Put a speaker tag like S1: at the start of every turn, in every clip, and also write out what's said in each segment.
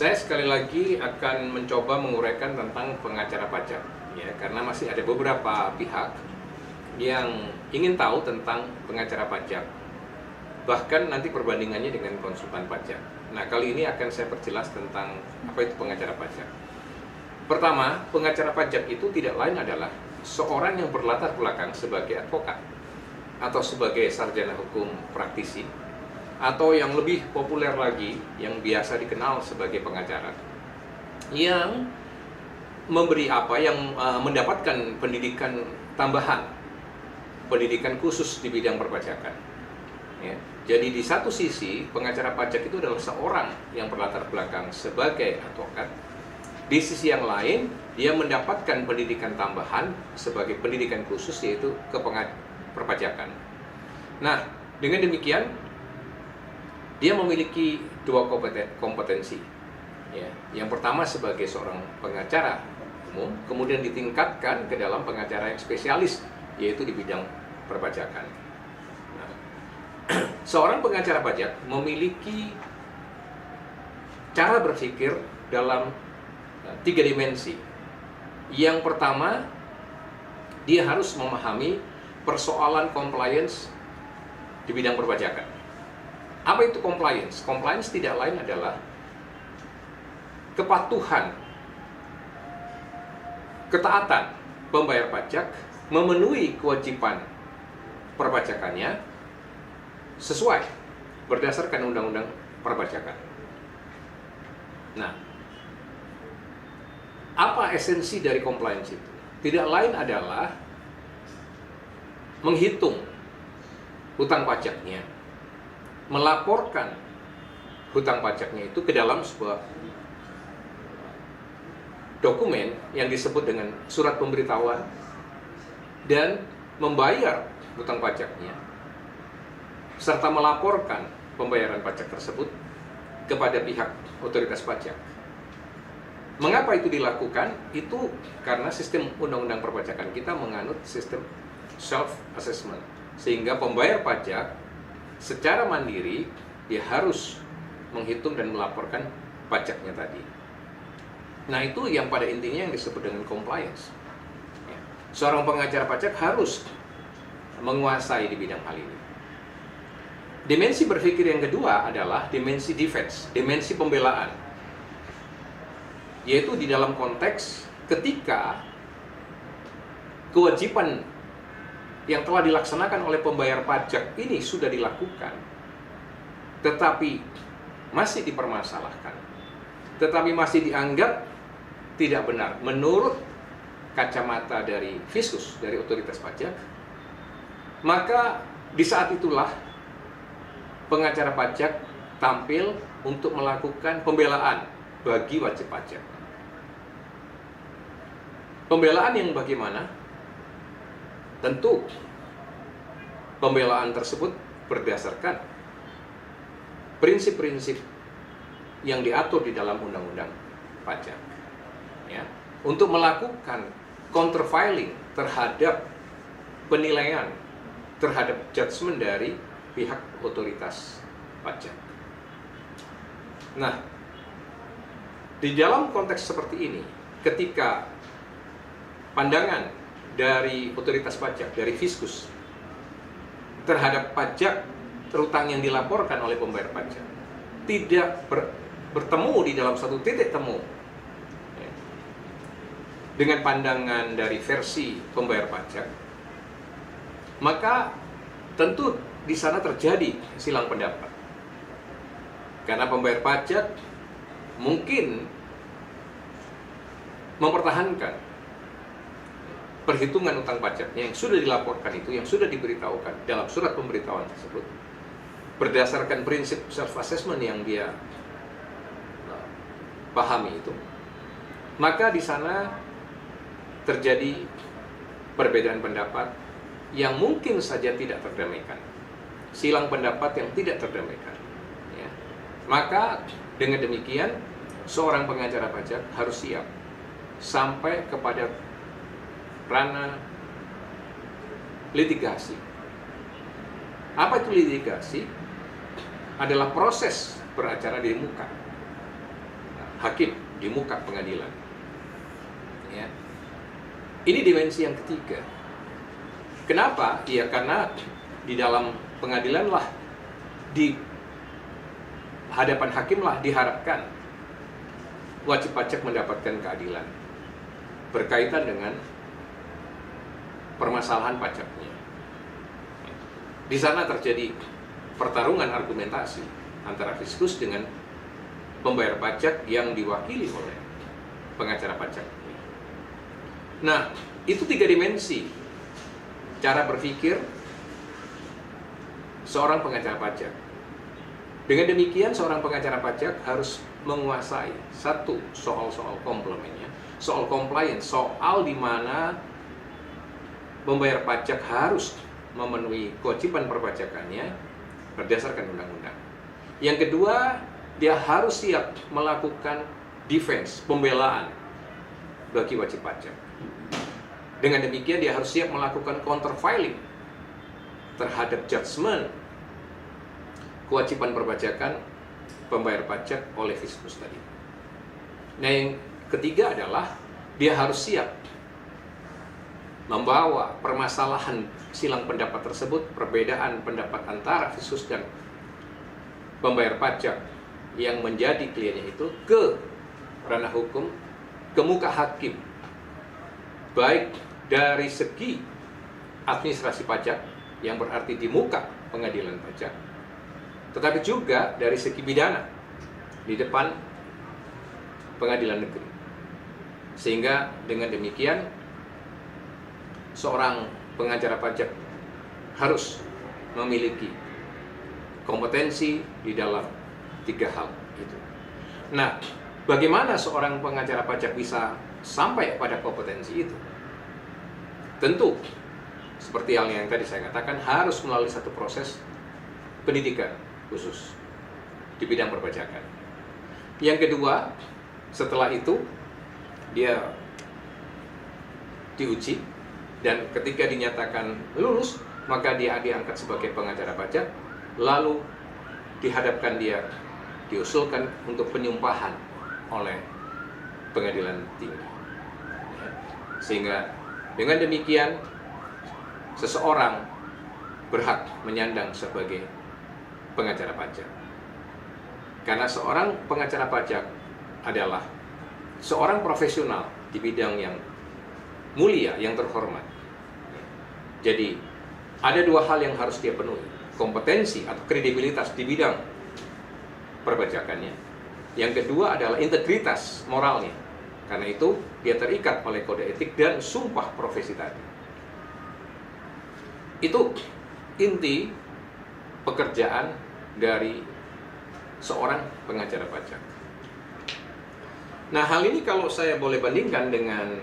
S1: Saya sekali lagi akan mencoba menguraikan tentang pengacara pajak, ya, karena masih ada beberapa pihak yang ingin tahu tentang pengacara pajak, bahkan nanti perbandingannya dengan konsultan pajak. Nah, kali ini akan saya perjelas tentang apa itu pengacara pajak. Pertama, pengacara pajak itu tidak lain adalah seorang yang berlatar belakang sebagai advokat atau sebagai sarjana hukum praktisi, atau yang lebih populer lagi yang biasa dikenal sebagai pengacara, yang mendapatkan pendidikan tambahan, pendidikan khusus di bidang perpajakan, ya. Jadi di satu sisi pengacara pajak itu adalah seorang yang berlatar belakang sebagai advokat. Di sisi yang lain dia mendapatkan pendidikan tambahan sebagai pendidikan khusus, yaitu perpajakan. Nah, dengan demikian dia memiliki dua kompetensi, ya. Yang pertama sebagai seorang pengacara umum, kemudian ditingkatkan ke dalam pengacara yang spesialis, yaitu di bidang perpajakan. Nah, seorang pengacara pajak memiliki cara berpikir dalam tiga dimensi. Yang pertama, dia harus memahami persoalan compliance di bidang perpajakan. Apa itu compliance? Compliance tidak lain adalah kepatuhan, ketaatan pembayar pajak memenuhi kewajiban perpajakannya sesuai berdasarkan undang-undang perpajakan. Nah, apa esensi dari compliance itu? Tidak lain adalah menghitung hutang pajaknya, melaporkan hutang pajaknya itu ke dalam sebuah dokumen yang disebut dengan surat pemberitahuan, dan membayar hutang pajaknya serta melaporkan pembayaran pajak tersebut kepada pihak otoritas pajak. Mengapa itu dilakukan? Itu karena sistem undang-undang perpajakan kita menganut sistem self-assessment, sehingga pembayar pajak secara mandiri dia harus menghitung dan melaporkan pajaknya tadi. Nah, itu yang pada intinya yang disebut dengan compliance. Seorang pengacara pajak harus menguasai di bidang hal ini. Dimensi berpikir yang kedua adalah dimensi defense, dimensi pembelaan, yaitu di dalam konteks ketika kewajiban yang telah dilaksanakan oleh pembayar pajak ini sudah dilakukan, tetapi masih dipermasalahkan, tetapi masih dianggap tidak benar menurut kacamata dari Fiskus, dari otoritas pajak, maka di saat itulah pengacara pajak tampil untuk melakukan pembelaan bagi wajib pajak. Pembelaan yang bagaimana? Tentu pembelaan tersebut berdasarkan prinsip-prinsip yang diatur di dalam undang-undang pajak, ya, untuk melakukan countervailing terhadap penilaian, terhadap judgement dari pihak otoritas pajak. Nah, di dalam konteks seperti ini, ketika pandangan dari otoritas pajak, dari Fiskus, terhadap pajak terutang yang dilaporkan oleh pembayar pajak tidak bertemu di dalam satu titik temu, ya, dengan pandangan dari versi pembayar pajak, maka tentu di sana terjadi silang pendapat. Karena pembayar pajak mungkin mempertahankan perhitungan utang pajaknya yang sudah dilaporkan itu, yang sudah diberitahukan dalam surat pemberitahuan tersebut, berdasarkan prinsip self-assessment yang dia pahami itu. Maka di sana terjadi perbedaan pendapat yang mungkin saja tidak terdamaikan, silang pendapat yang tidak terdamaikan, ya. Maka dengan demikian seorang pengacara pajak harus siap sampai kepada ranah litigasi. Apa itu litigasi? Adalah proses beracara di muka. Nah, hakim di muka pengadilan. Ya. Ini dimensi yang ketiga. Kenapa? Ya karena di dalam pengadilan lah, di hadapan hakim lah diharapkan wajib pajak mendapatkan keadilan berkaitan dengan permasalahan pajaknya. Di sana terjadi pertarungan argumentasi antara fiskus dengan pembayar pajak yang diwakili oleh pengacara pajak. Nah, itu 3 dimensi cara berpikir seorang pengacara pajak. Dengan demikian, seorang pengacara pajak harus menguasai satu soal-soal komplemennya, soal compliance, soal di mana membayar pajak harus memenuhi kewajiban perpajakannya berdasarkan undang-undang. Yang kedua, dia harus siap melakukan defense, pembelaan bagi wajib pajak. Dengan demikian, dia harus siap melakukan counterfiling terhadap judgement kewajiban perpajakan pembayar pajak oleh fiskus tadi. Nah, yang ketiga adalah dia harus siap membawa permasalahan silang pendapat tersebut, perbedaan pendapat antara fiskus dan pembayar pajak yang menjadi kliennya itu ke ranah hukum, ke muka hakim, baik dari segi administrasi pajak yang berarti di muka pengadilan pajak, tetapi juga dari segi pidana di depan pengadilan negeri. Sehingga dengan demikian seorang pengacara pajak harus memiliki kompetensi di dalam 3 hal itu. Nah, bagaimana seorang pengacara pajak bisa sampai pada kompetensi itu? Tentu, seperti yang tadi saya katakan, harus melalui satu proses pendidikan khusus di bidang perpajakan. Yang kedua, setelah itu dia diuji, dan ketika dinyatakan lulus, maka dia diangkat sebagai pengacara pajak, lalu dihadapkan dia, diusulkan untuk penyumpahan oleh pengadilan tinggi. Sehingga dengan demikian seseorang berhak menyandang sebagai pengacara pajak. Karena seorang pengacara pajak adalah seorang profesional di bidang yang mulia, yang terhormat. Jadi, ada 2 hal yang harus dia penuhi. Kompetensi atau kredibilitas di bidang perpajakannya. Yang kedua adalah integritas moralnya. Karena itu, dia terikat oleh kode etik dan sumpah profesi tadi. Itu inti pekerjaan dari seorang pengacara pajak. Nah, hal ini kalau saya boleh bandingkan dengan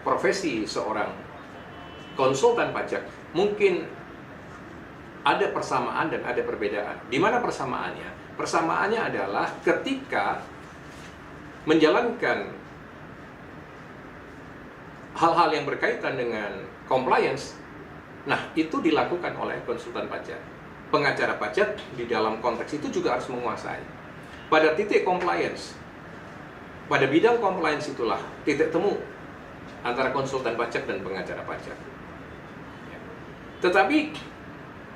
S1: profesi seorang konsultan pajak, mungkin ada persamaan dan ada perbedaan. Di mana persamaannya? Persamaannya adalah ketika menjalankan hal-hal yang berkaitan dengan compliance, nah itu dilakukan oleh konsultan pajak. Pengacara pajak di dalam konteks itu juga harus menguasai. Pada titik compliance, pada bidang compliance itulah titik temu antara konsultan pajak dan pengacara pajak. Tetapi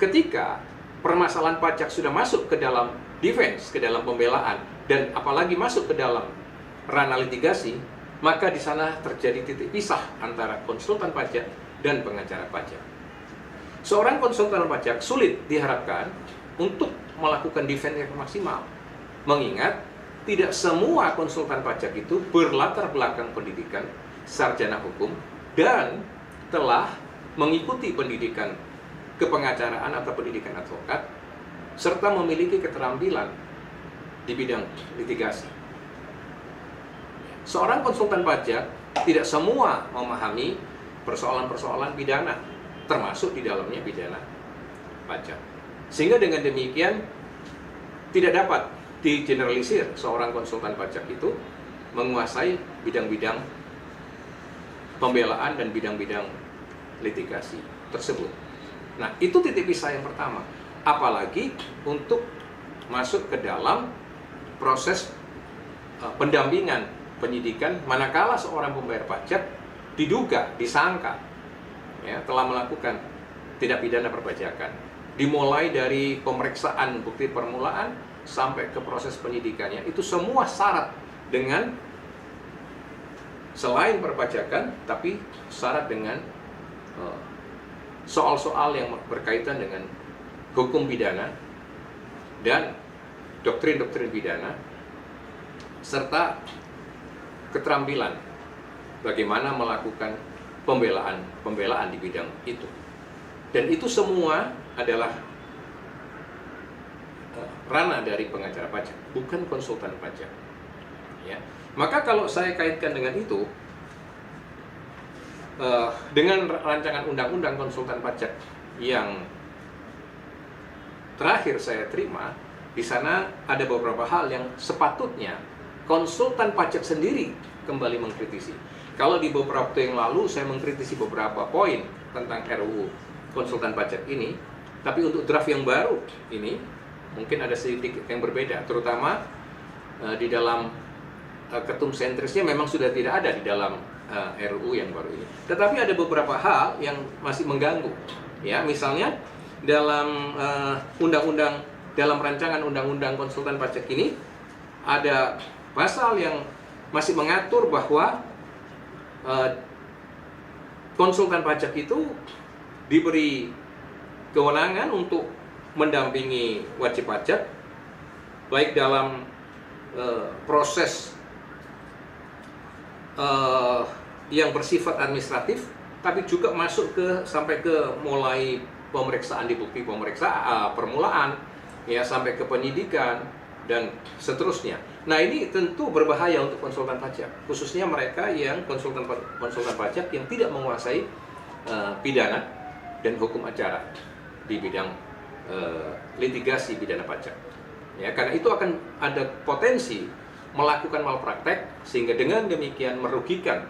S1: ketika permasalahan pajak sudah masuk ke dalam defense, ke dalam pembelaan, dan apalagi masuk ke dalam ranah litigasi, maka di sana terjadi titik pisah antara konsultan pajak dan pengacara pajak. Seorang konsultan pajak sulit diharapkan untuk melakukan defense yang maksimal, mengingat tidak semua konsultan pajak itu berlatar belakang pendidikan sarjana hukum dan telah mengikuti pendidikan kepengacaraan atau pendidikan advokat, serta memiliki keterampilan di bidang litigasi. Seorang konsultan pajak tidak semua memahami persoalan-persoalan pidana, termasuk di dalamnya pidana pajak. Sehingga dengan demikian tidak dapat digeneralisir seorang konsultan pajak itu menguasai bidang-bidang pembelaan dan bidang-bidang litigasi tersebut. Nah, itu titik pisah yang pertama. Apalagi untuk masuk ke dalam proses pendampingan penyidikan manakala seorang pembayar pajak diduga, disangka ya, telah melakukan tindak pidana perpajakan. Dimulai dari pemeriksaan bukti permulaan sampai ke proses penyidikannya, itu semua syarat dengan selain perpajakan, tapi syarat dengan soal-soal yang berkaitan dengan hukum pidana dan doktrin-doktrin pidana, serta keterampilan bagaimana melakukan pembelaan di bidang itu. Dan itu semua adalah ranah dari pengacara pajak, bukan konsultan pajak. Ya. Maka kalau saya kaitkan dengan itu, dengan rancangan undang-undang konsultan pajak yang terakhir saya terima, di sana ada beberapa hal yang sepatutnya konsultan pajak sendiri kembali mengkritisi. Kalau di beberapa waktu yang lalu saya mengkritisi beberapa poin tentang RUU konsultan pajak ini, tapi untuk draft yang baru ini mungkin ada sedikit yang berbeda, terutama di dalam ketum sentrisnya memang sudah tidak ada di dalam RUU yang baru ini. Tetapi ada beberapa hal yang masih mengganggu. Ya, misalnya dalam dalam rancangan undang-undang konsultan pajak ini ada pasal yang masih mengatur bahwa konsultan pajak itu diberi kewenangan untuk mendampingi wajib pajak baik dalam proses yang bersifat administratif, tapi juga masuk sampai ke mulai pemeriksaan di bukti pemeriksaan permulaan, ya, sampai ke penyidikan dan seterusnya. Nah, ini tentu berbahaya untuk konsultan pajak, khususnya mereka yang konsultan pajak yang tidak menguasai pidana dan hukum acara di bidang litigasi pidana pajak. Ya, karena itu akan ada potensi melakukan malpraktek sehingga dengan demikian merugikan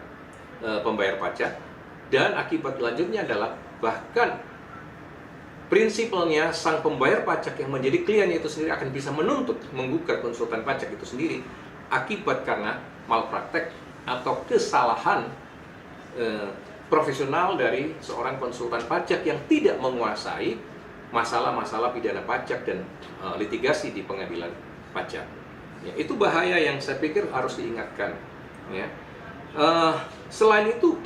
S1: pembayar pajak, dan akibat selanjutnya adalah bahkan prinsipalnya sang pembayar pajak yang menjadi klien itu sendiri akan bisa menuntut menggugat konsultan pajak itu sendiri akibat karena malpraktek atau kesalahan profesional dari seorang konsultan pajak yang tidak menguasai masalah-masalah pidana pajak dan litigasi di pengadilan pajak. Ya, itu bahaya yang saya pikir harus diingatkan. Ya. Selain itu,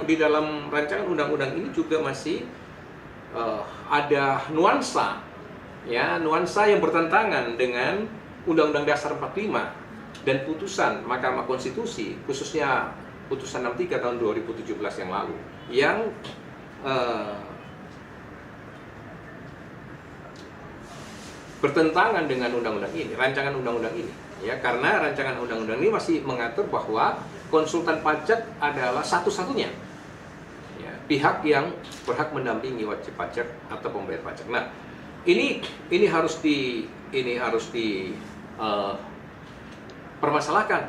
S1: di dalam rancangan undang-undang ini juga masih ada nuansa, ya, nuansa yang bertentangan dengan Undang-Undang Dasar 45 dan putusan Mahkamah Konstitusi, khususnya putusan 63 tahun 2017 yang lalu, yang bertentangan dengan undang-undang ini, rancangan undang-undang ini, ya, karena rancangan undang-undang ini masih mengatur bahwa konsultan pajak adalah satu-satunya, ya, pihak yang berhak mendampingi wajib pajak atau pembayar pajak. Nah, ini harus permasalahkan,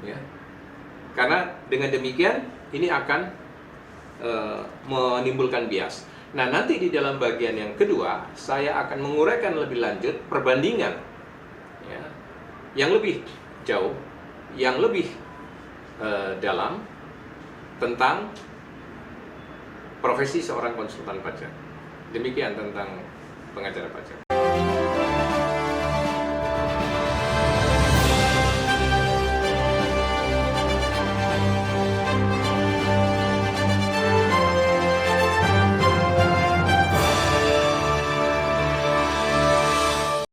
S1: ya, karena dengan demikian ini akan menimbulkan bias. Nah, nanti di dalam bagian yang kedua saya akan menguraikan lebih lanjut perbandingan, ya, yang lebih jauh, yang lebih dalam tentang profesi seorang konsultan pajak. Demikian tentang pengacara pajak.